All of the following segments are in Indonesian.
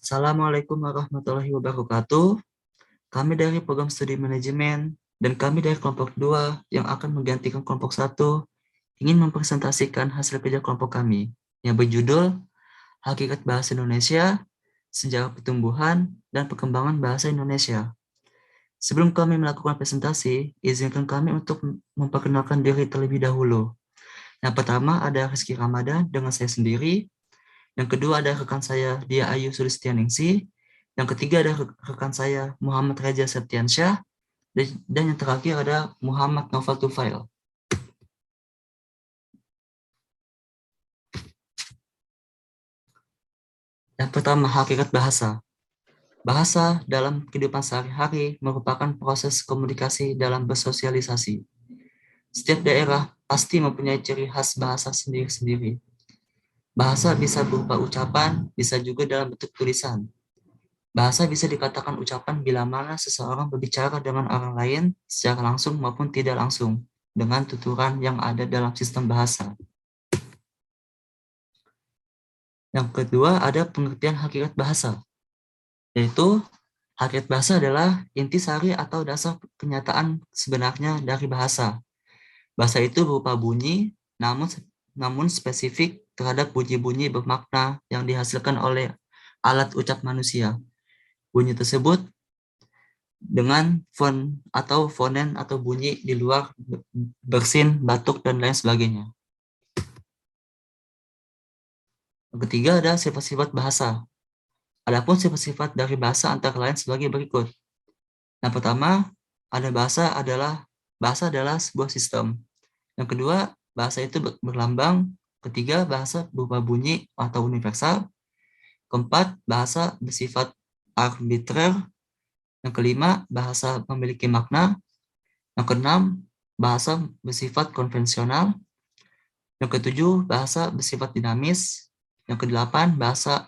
Assalamualaikum warahmatullahi wabarakatuh. Kami dari program studi manajemen dan kami dari kelompok 2 yang akan menggantikan kelompok 1 ingin mempresentasikan hasil kerja kelompok kami yang berjudul Hakikat Bahasa Indonesia, Sejarah Pertumbuhan dan Perkembangan Bahasa Indonesia. Sebelum kami melakukan presentasi, izinkan kami untuk memperkenalkan diri terlebih dahulu. Yang pertama ada Rizky Ramadan dengan saya sendiri. Yang kedua ada rekan saya Dia Ayu Sulistianingsih. Yang ketiga ada rekan saya Muhammad Raja Septiansyah. Dan yang terakhir ada Muhammad Noval Tufail. Yang pertama, hakikat bahasa. Bahasa dalam kehidupan sehari-hari merupakan proses komunikasi dalam bersosialisasi. Setiap daerah pasti mempunyai ciri khas bahasa sendiri-sendiri. Bahasa bisa berupa ucapan, bisa juga dalam bentuk tulisan. Bahasa bisa dikatakan ucapan bila mana seseorang berbicara dengan orang lain secara langsung maupun tidak langsung dengan tuturan yang ada dalam sistem bahasa. Yang kedua ada pengertian hakikat bahasa, yaitu hakikat bahasa adalah intisari atau dasar kenyataan sebenarnya dari bahasa. Bahasa itu berupa bunyi, namun spesifik terhadap bunyi-bunyi bermakna yang dihasilkan oleh alat ucap manusia. Bunyi tersebut dengan fon atau fonen atau bunyi di luar bersin, batuk, dan lain sebagainya. Yang ketiga ada sifat-sifat bahasa. Adapun sifat-sifat dari bahasa antara lain sebagai berikut. Yang pertama, ada bahasa adalah sebuah sistem. Yang kedua, bahasa itu berlambang. Ketiga, bahasa berupa bunyi atau universal. Keempat, bahasa bersifat arbitrer. Yang kelima, bahasa memiliki makna. Yang keenam, bahasa bersifat konvensional. Yang ketujuh, bahasa bersifat dinamis. Yang kedelapan, bahasa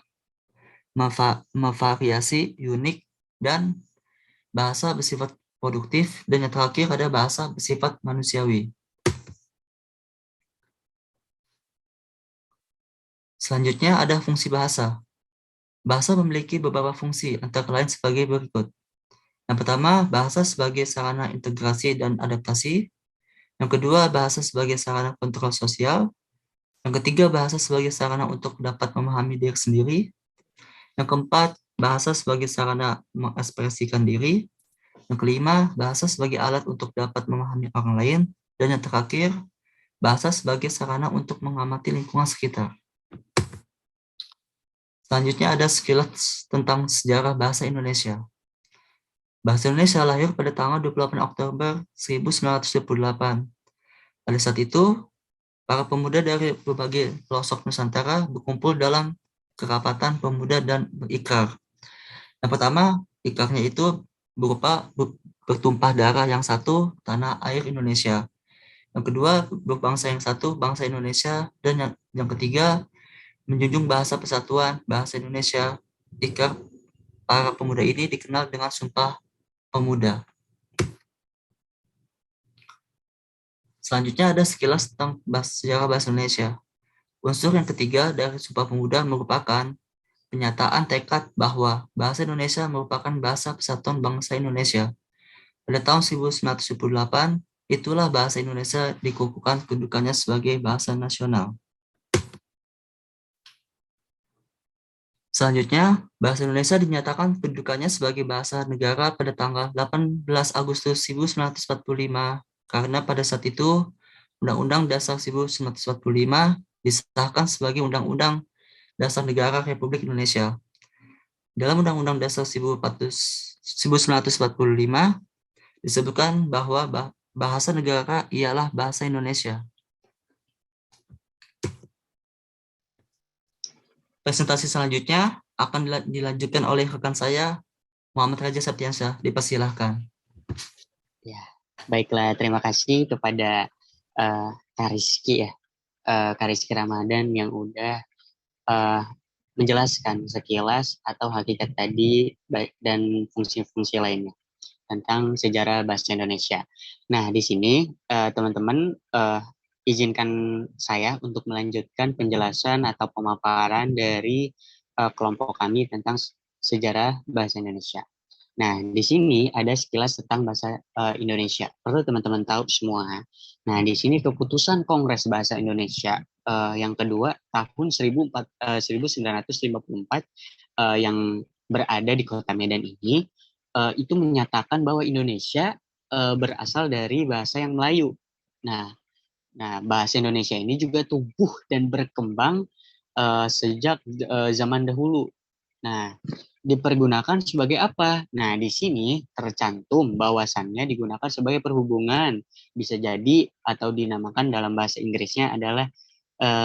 memvariasi, unik, dan bahasa bersifat produktif. Dan yang terakhir ada bahasa bersifat manusiawi. Selanjutnya ada fungsi bahasa. Bahasa memiliki beberapa fungsi, antara lain sebagai berikut. Yang pertama, bahasa sebagai sarana integrasi dan adaptasi. Yang kedua, bahasa sebagai sarana kontrol sosial. Yang ketiga, bahasa sebagai sarana untuk dapat memahami diri sendiri. Yang keempat, bahasa sebagai sarana mengekspresikan diri. Yang kelima, bahasa sebagai alat untuk dapat memahami orang lain. Dan yang terakhir, bahasa sebagai sarana untuk mengamati lingkungan sekitar. Selanjutnya ada sekilas tentang sejarah bahasa Indonesia. Bahasa Indonesia lahir pada tanggal 28 Oktober 1928. Pada saat itu, para pemuda dari berbagai pelosok Nusantara berkumpul dalam kerapatan pemuda dan berikrar. Yang pertama, ikrarnya itu berupa bertumpah darah yang satu, tanah air Indonesia. Yang kedua, berbangsa yang satu, bangsa Indonesia. Dan yang ketiga, menjunjung bahasa persatuan, bahasa Indonesia. Ikrar para pemuda ini dikenal dengan Sumpah Pemuda. Selanjutnya ada sekilas tentang sejarah bahasa Indonesia. Unsur yang ketiga dari Sumpah Pemuda merupakan penyataan tekad bahwa bahasa Indonesia merupakan bahasa persatuan bangsa Indonesia. Pada tahun 1978, itulah bahasa Indonesia dikukuhkan kedudukannya sebagai bahasa nasional. Selanjutnya, bahasa Indonesia dinyatakan kedudukannya sebagai bahasa negara pada tanggal 18 Agustus 1945 karena pada saat itu Undang-Undang Dasar 1945 disahkan sebagai Undang-Undang Dasar Negara Republik Indonesia. Dalam Undang-Undang Dasar 1945 disebutkan bahwa bahasa negara ialah bahasa Indonesia. Presentasi selanjutnya akan dilanjutkan oleh rekan saya, Muhammad Raja Septiansyah. Dipersilahkan. Ya, baiklah, terima kasih kepada Kak Rizky ya, Kak Rizky Ramadan yang udah menjelaskan sekilas atau hakikat tadi dan fungsi-fungsi lainnya tentang sejarah bahasa Indonesia. Nah, di sini teman-teman izinkan saya untuk melanjutkan penjelasan atau pemaparan dari kelompok kami tentang sejarah bahasa Indonesia. Nah, di sini ada sekilas tentang bahasa Indonesia. Perlu teman-teman tahu semua. Nah, di sini keputusan Kongres Bahasa Indonesia yang kedua tahun 1954 yang berada di Kota Medan ini itu menyatakan bahwa Indonesia berasal dari bahasa yang Melayu. Nah, bahasa Indonesia ini juga tumbuh dan berkembang sejak zaman dahulu. Nah, dipergunakan sebagai apa? Nah, di sini tercantum bahwasannya digunakan sebagai perhubungan. Bisa jadi atau dinamakan dalam bahasa Inggrisnya adalah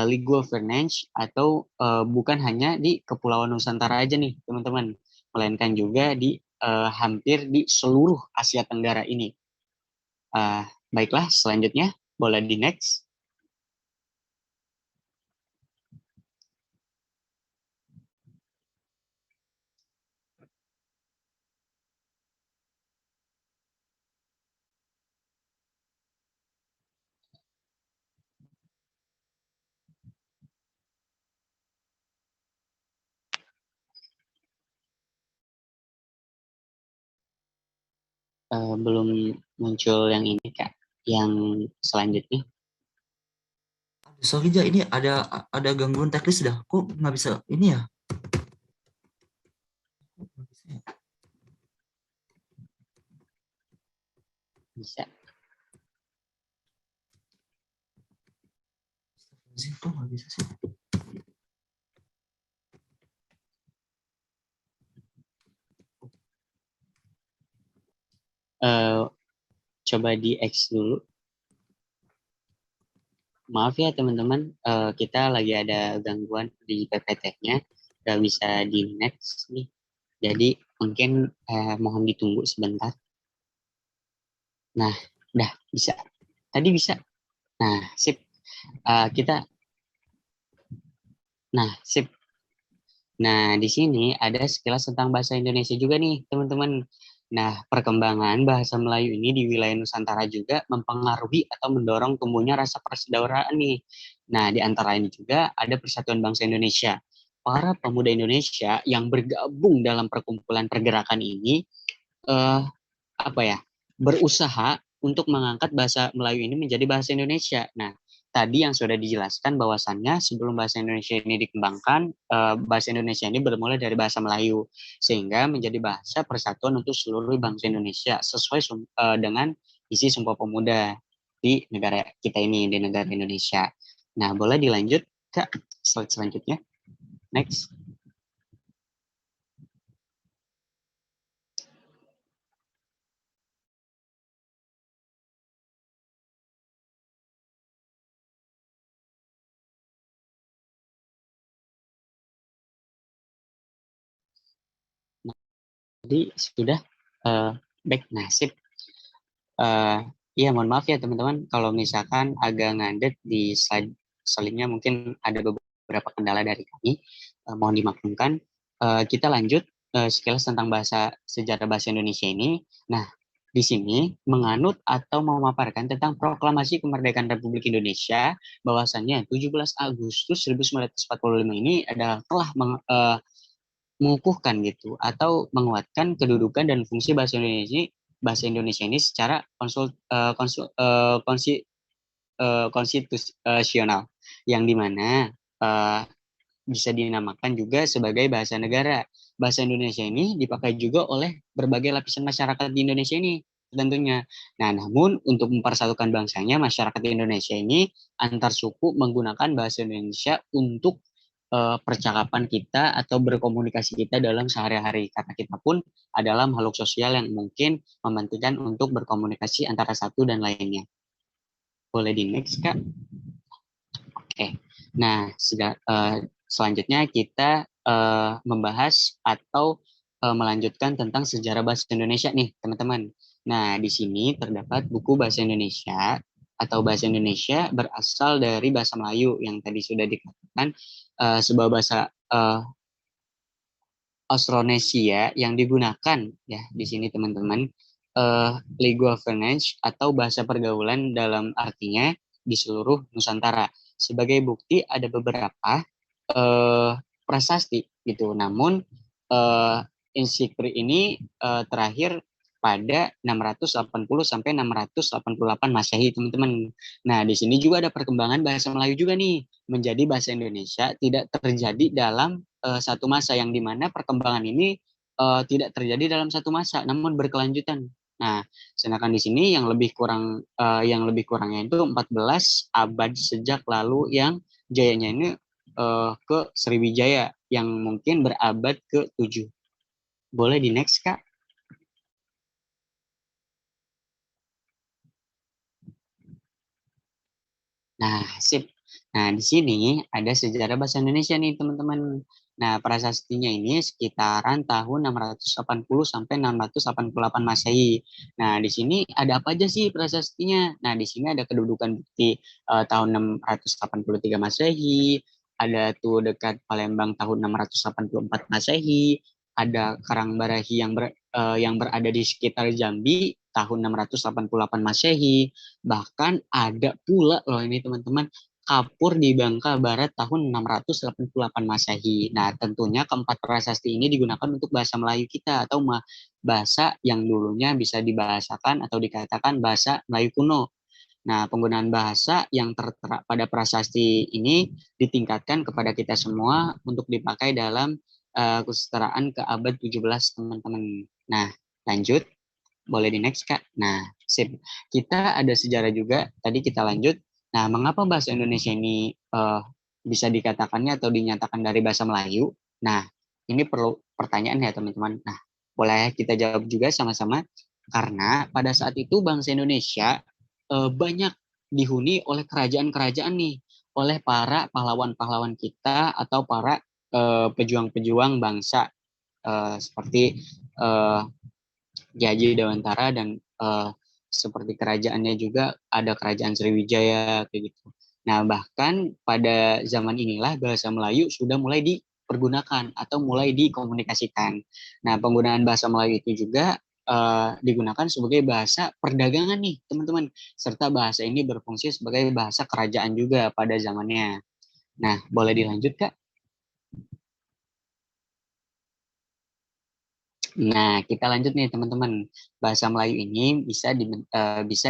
league governance atau bukan hanya di Kepulauan Nusantara aja nih, teman-teman, melainkan juga di hampir di seluruh Asia Tenggara ini. Baiklah, selanjutnya boleh di next. Belum muncul yang ini Kak, yang selanjutnya. Sorry Ja, ini ada gangguan teknis dah. Kok nggak bisa ini ya? Bisa. Kok nggak bisa sih? Coba di X dulu. Maaf ya teman-teman, kita lagi ada gangguan di PPT-nya, nggak bisa di next nih. Jadi mungkin mohon ditunggu sebentar. Nah, udah bisa. Tadi bisa. Nah, sip. Kita, sip. Nah, di sini ada sekilas tentang bahasa Indonesia juga nih, teman-teman. Nah, perkembangan bahasa Melayu ini di wilayah Nusantara juga mempengaruhi atau mendorong tumbuhnya rasa persaudaraan nih. Nah, di antara ini juga ada Persatuan Bangsa Indonesia. Para pemuda Indonesia yang bergabung dalam perkumpulan pergerakan ini eh, apa ya, berusaha untuk mengangkat bahasa Melayu ini menjadi bahasa Indonesia. Nah, tadi yang sudah dijelaskan bahwasannya sebelum bahasa Indonesia ini dikembangkan, bahasa Indonesia ini bermula dari bahasa Melayu sehingga menjadi bahasa persatuan untuk seluruh bangsa Indonesia sesuai dengan isi Sumpah Pemuda di negara kita ini, di negara Indonesia. Nah, boleh dilanjut ke slide selanjutnya. Next. Jadi sudah back nasib. Iya, mohon maaf ya teman-teman kalau misalkan agak ngadet di slide selanjutnya, mungkin ada beberapa kendala dari kami. Mohon dimaklumkan. Kita lanjut sekilas tentang sejarah bahasa Indonesia ini. Nah, di sini menganut atau memaparkan tentang proklamasi kemerdekaan Republik Indonesia bahwasannya 17 Agustus 1945 ini adalah telah mengukuhkan gitu atau menguatkan kedudukan dan fungsi bahasa Indonesia ini secara konstitusional yang dimana uh, bisa dinamakan juga sebagai bahasa negara. Bahasa Indonesia ini dipakai juga oleh berbagai lapisan masyarakat di Indonesia ini tentunya. Nah, namun untuk mempersatukan bangsanya, masyarakat di Indonesia ini antar suku menggunakan bahasa Indonesia untuk percakapan kita atau berkomunikasi kita dalam sehari-hari. Karena kita pun adalah makhluk sosial yang mungkin mementingkan untuk berkomunikasi antara satu dan lainnya. Boleh di next, Kak? Oke. Nah, selanjutnya kita membahas atau melanjutkan tentang sejarah bahasa Indonesia nih, teman-teman. Nah, di sini terdapat buku bahasa Indonesia atau bahasa Indonesia berasal dari bahasa Melayu yang tadi sudah dikatakan sebuah bahasa Austronesia yang digunakan ya di sini teman-teman legal finance atau bahasa pergaulan dalam artinya di seluruh Nusantara. Sebagai bukti ada beberapa prasasti gitu. Namun Insikri ini terakhir pada 680 sampai 688 Masehi, teman-teman. Nah, di sini juga ada perkembangan bahasa Melayu juga nih, menjadi bahasa Indonesia tidak terjadi dalam satu masa, yang dimana perkembangan ini tidak terjadi dalam satu masa, namun berkelanjutan. Nah, sedangkan di sini yang lebih kurangnya itu 14 abad sejak lalu, yang jayanya ini ke Sriwijaya yang mungkin berabad ke-7. Boleh di next, Kak? Nah, sip. Nah, di sini ada sejarah bahasa Indonesia nih, teman-teman. Nah, prasastinya ini sekitaran tahun 680 sampai 688 Masehi. Nah, di sini ada apa aja sih prasastinya? Nah, di sini ada kedudukan bukti tahun 683 Masehi, ada tuh dekat Palembang tahun 684 Masehi, ada Karang Barahi yang berada di sekitar Jambi tahun 688 Masehi. Bahkan ada pula loh ini teman-teman, kapur di Bangka Barat tahun 688 Masehi. Nah, tentunya keempat prasasti ini digunakan untuk bahasa Melayu kita, atau bahasa yang dulunya bisa dibahasakan atau dikatakan bahasa Melayu kuno. Nah, penggunaan bahasa yang tertera pada prasasti ini ditingkatkan kepada kita semua untuk dipakai dalam kesetaraan ke abad 17, teman-teman. Nah, lanjut. Boleh di next, Kak. Nah, sip. Kita ada sejarah juga. Tadi kita lanjut. Nah, mengapa bahasa Indonesia ini bisa dikatakannya atau dinyatakan dari bahasa Melayu? Nah, ini perlu pertanyaan ya, teman-teman. Nah, boleh kita jawab juga sama-sama. Karena pada saat itu bangsa Indonesia banyak dihuni oleh kerajaan-kerajaan nih, oleh para pahlawan-pahlawan kita atau para pejuang-pejuang bangsa, seperti eh, Ki Haji Dewantara, dan seperti kerajaannya juga ada kerajaan Sriwijaya kayak gitu. Nah, bahkan pada zaman inilah bahasa Melayu sudah mulai dipergunakan atau mulai dikomunikasikan. Nah, penggunaan bahasa Melayu itu juga digunakan sebagai bahasa perdagangan nih, teman-teman. Serta bahasa ini berfungsi sebagai bahasa kerajaan juga pada zamannya. Nah, boleh dilanjut, Kak? Nah, kita lanjut nih teman-teman. Bahasa Melayu ini bisa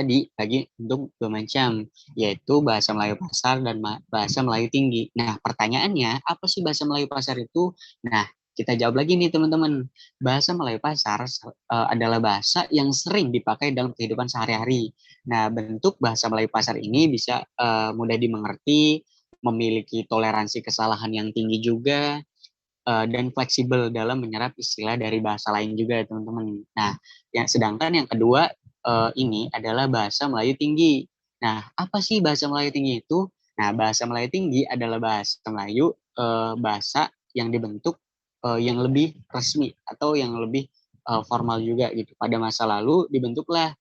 dibagi untuk dua macam, yaitu bahasa Melayu pasar dan bahasa Melayu tinggi. Nah, pertanyaannya, apa sih bahasa Melayu pasar itu? Nah, kita jawab lagi nih teman-teman. Bahasa Melayu pasar adalah bahasa yang sering dipakai dalam kehidupan sehari-hari. Nah, bentuk bahasa Melayu pasar ini bisa mudah dimengerti, memiliki toleransi kesalahan yang tinggi juga, dan fleksibel dalam menyerap istilah dari bahasa lain juga, teman-teman. Nah, sedangkan yang kedua ini adalah bahasa Melayu tinggi. Nah, apa sih bahasa Melayu tinggi itu? Nah, bahasa Melayu tinggi adalah bahasa Melayu, bahasa yang dibentuk yang lebih resmi atau yang lebih formal juga gitu. Pada masa lalu dibentuklah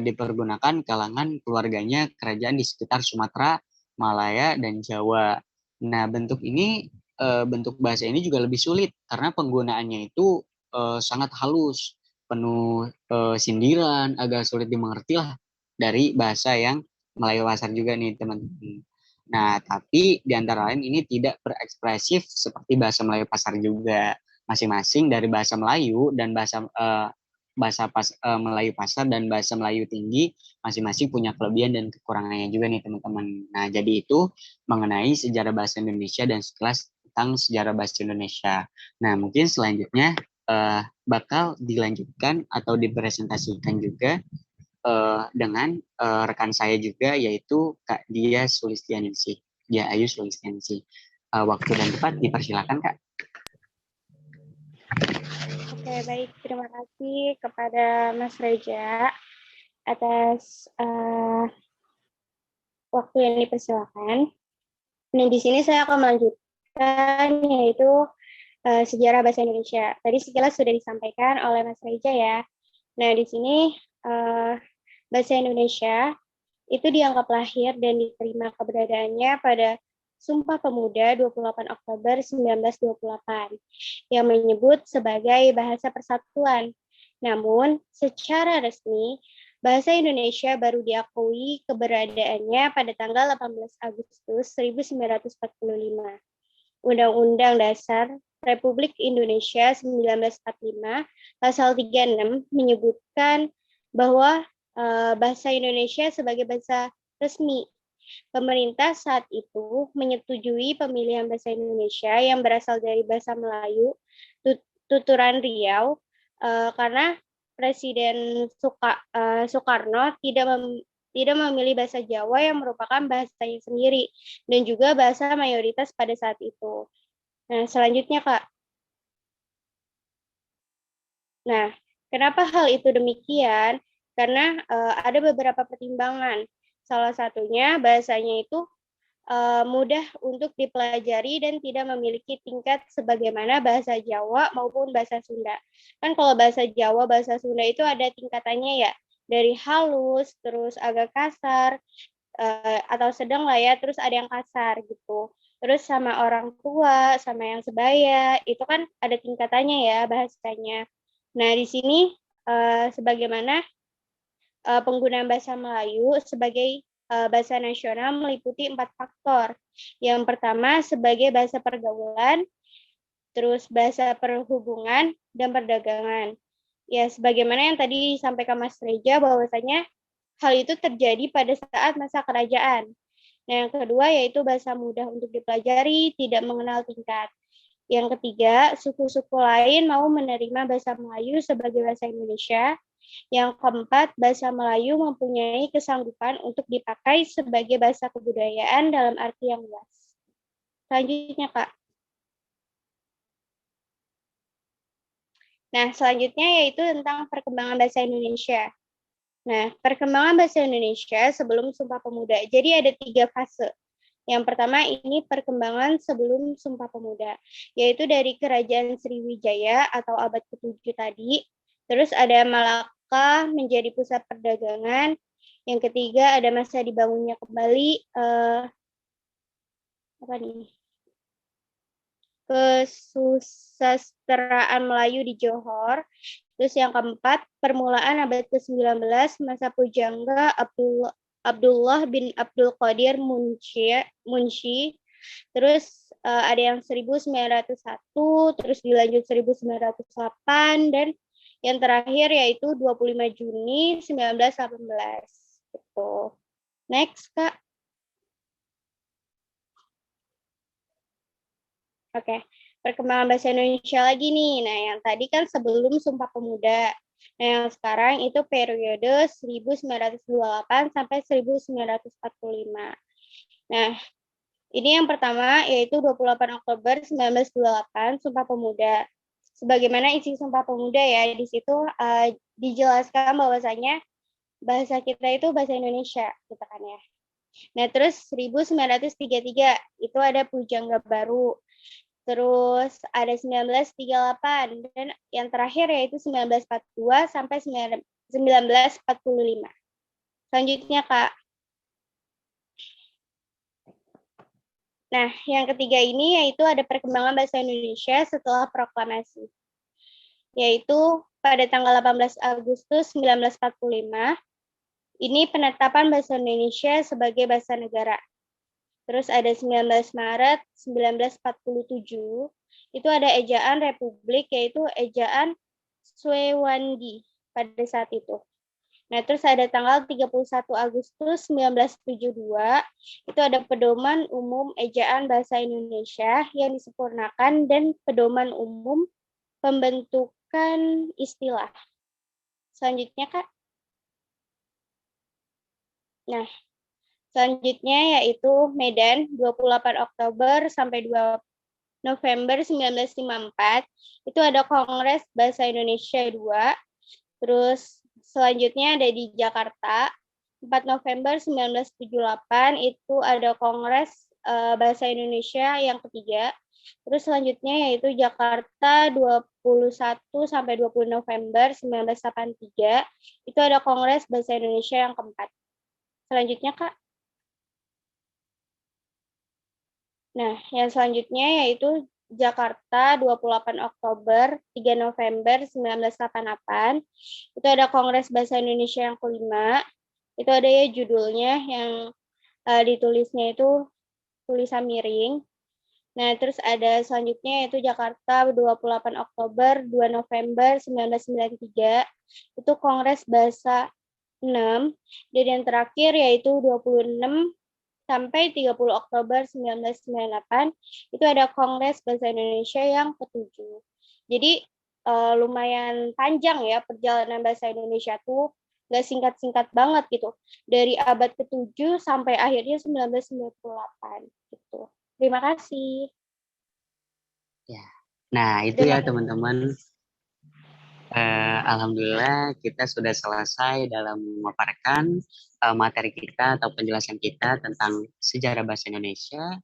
dipergunakan kalangan keluarganya kerajaan di sekitar Sumatera, Malaya, dan Jawa. Nah, bentuk bahasa ini juga lebih sulit karena penggunaannya itu sangat halus, penuh sindiran, agak sulit dimengerti lah dari bahasa yang Melayu pasar juga nih, teman-teman. Nah, tapi di antara lain ini tidak berekspresif seperti bahasa Melayu pasar juga. Masing-masing dari bahasa Melayu dan Melayu pasar dan bahasa Melayu tinggi masing-masing punya kelebihan dan kekurangannya juga nih, teman-teman. Nah, jadi itu mengenai sejarah bahasa Indonesia dan sekelas tentang sejarah bahasa Indonesia. Nah, mungkin selanjutnya bakal dilanjutkan atau dipresentasikan juga dengan rekan saya juga, yaitu Kak Dia Sulistianingsih. Dia Ayu Sulistianingsih. Waktu dan tempat dipersilakan, Kak. Oke, baik. Terima kasih kepada Mas Reja atas waktu yang dipersilakan. Nah, di sini saya akan melanjutkan, yaitu sejarah bahasa Indonesia. Tadi sekilas sudah disampaikan oleh Mas Reja ya. Nah, di sini bahasa Indonesia itu dianggap lahir dan diterima keberadaannya pada Sumpah Pemuda 28 Oktober 1928 yang menyebut sebagai bahasa persatuan. Namun, secara resmi, bahasa Indonesia baru diakui keberadaannya pada tanggal 18 Agustus 1945. Undang-Undang Dasar Republik Indonesia 1945, pasal 36 menyebutkan bahwa bahasa Indonesia sebagai bahasa resmi. Pemerintah saat itu menyetujui pemilihan bahasa Indonesia yang berasal dari bahasa Melayu, tuturan Riau, karena Presiden Soekarno tidak memilih bahasa Jawa yang merupakan bahasanya sendiri dan juga bahasa mayoritas pada saat itu. Nah, selanjutnya, Kak. Nah, kenapa hal itu demikian? Karena ada beberapa pertimbangan. Salah satunya bahasanya itu mudah untuk dipelajari dan tidak memiliki tingkat sebagaimana bahasa Jawa maupun bahasa Sunda. Kan kalau bahasa Jawa, bahasa Sunda itu ada tingkatannya ya, dari halus, terus agak kasar, atau sedang lah ya, terus ada yang kasar gitu. Terus sama orang tua, sama yang sebaya, itu kan ada tingkatannya ya bahasanya. Nah, di sini sebagaimana penggunaan bahasa Melayu sebagai bahasa nasional meliputi 4 faktor. Yang pertama sebagai bahasa pergaulan, terus bahasa perhubungan, dan perdagangan. Ya, sebagaimana yang tadi disampaikan Mas Reja, bahwasanya hal itu terjadi pada saat masa kerajaan. Nah, yang kedua yaitu bahasa mudah untuk dipelajari, tidak mengenal tingkat. Yang ketiga, suku-suku lain mau menerima bahasa Melayu sebagai bahasa Indonesia. Yang keempat, bahasa Melayu mempunyai kesanggupan untuk dipakai sebagai bahasa kebudayaan dalam arti yang luas. Selanjutnya, Kak. Nah, selanjutnya yaitu tentang perkembangan bahasa Indonesia. Nah, perkembangan bahasa Indonesia sebelum Sumpah Pemuda. Jadi ada 3 fase. Yang pertama ini perkembangan sebelum Sumpah Pemuda, yaitu dari Kerajaan Sriwijaya atau abad ke-7 tadi. Terus ada Malaka menjadi pusat perdagangan. Yang ketiga ada masa dibangunnya kembali kesusastraan Melayu di Johor. Terus yang keempat, permulaan abad ke-19, masa pujangga Abdullah bin Abdul Qadir Munshi. Terus ada yang 1901, terus dilanjut 1908, dan yang terakhir yaitu 25 Juni 1918. Gitu. Next, Kak. Oke, perkembangan bahasa Indonesia lagi nih. Nah, yang tadi kan sebelum Sumpah Pemuda. Nah, yang sekarang itu periode 1928 sampai 1945. Nah, ini yang pertama yaitu 28 Oktober 1928 Sumpah Pemuda. Sebagaimana isi Sumpah Pemuda ya, di situ dijelaskan bahwasanya bahasa kita itu bahasa Indonesia, gitu kan ya. Nah, terus 1933 itu ada Pujangga Baru. Terus ada 1938 dan yang terakhir yaitu 1942 sampai 1945. Selanjutnya, Kak. Nah, yang ketiga ini yaitu ada perkembangan bahasa Indonesia setelah proklamasi. Yaitu pada tanggal 18 Agustus 1945, ini penetapan bahasa Indonesia sebagai bahasa negara. Terus ada 19 Maret 1947, itu ada ejaan Republik, yaitu ejaan Swewandi pada saat itu. Nah, terus ada tanggal 31 Agustus 1972, itu ada pedoman umum ejaan bahasa Indonesia yang disempurnakan dan pedoman umum pembentukan istilah. Selanjutnya, Kak. Nah, selanjutnya yaitu Medan 28 Oktober sampai 2 November 1954, itu ada Kongres Bahasa Indonesia 2. Terus selanjutnya ada di Jakarta 4 November 1978, itu ada Kongres Bahasa Indonesia yang ketiga. Terus selanjutnya yaitu Jakarta 21 sampai 20 November 1983, itu ada Kongres Bahasa Indonesia yang keempat. Selanjutnya, Kak. Nah, yang selanjutnya yaitu Jakarta 28 Oktober, 3 November 1988. Itu ada Kongres Bahasa Indonesia yang kelima. Itu ada ya judulnya yang ditulisnya itu tulisan miring. Nah, terus ada selanjutnya yaitu Jakarta 28 Oktober, 2 November 1993. Itu Kongres Bahasa 6. Dan yang terakhir yaitu 26 sampai 30 Oktober 1998. Itu ada Kongres Bahasa Indonesia yang ketujuh. Jadi lumayan panjang ya perjalanan bahasa Indonesia tuh, nggak singkat-singkat banget gitu. Dari abad ke-7 sampai akhirnya 1998 gitu. Terima kasih. Ya. Nah, itu ya teman-teman. Alhamdulillah kita sudah selesai dalam memaparkan materi kita atau penjelasan kita tentang sejarah bahasa Indonesia.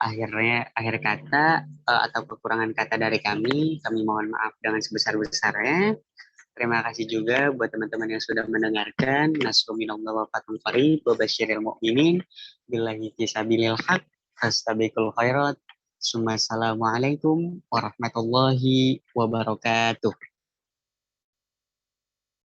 Akhir kata atau kekurangan kata dari kami mohon maaf dengan sebesar-besarnya. Terima kasih juga buat teman-teman yang sudah mendengarkan. Nasruminallah wa fathul qarib wa basyiril mu'minin billahi fisabilil haq astabiqul khairat. Assalamualaikum warahmatullahi wabarakatuh.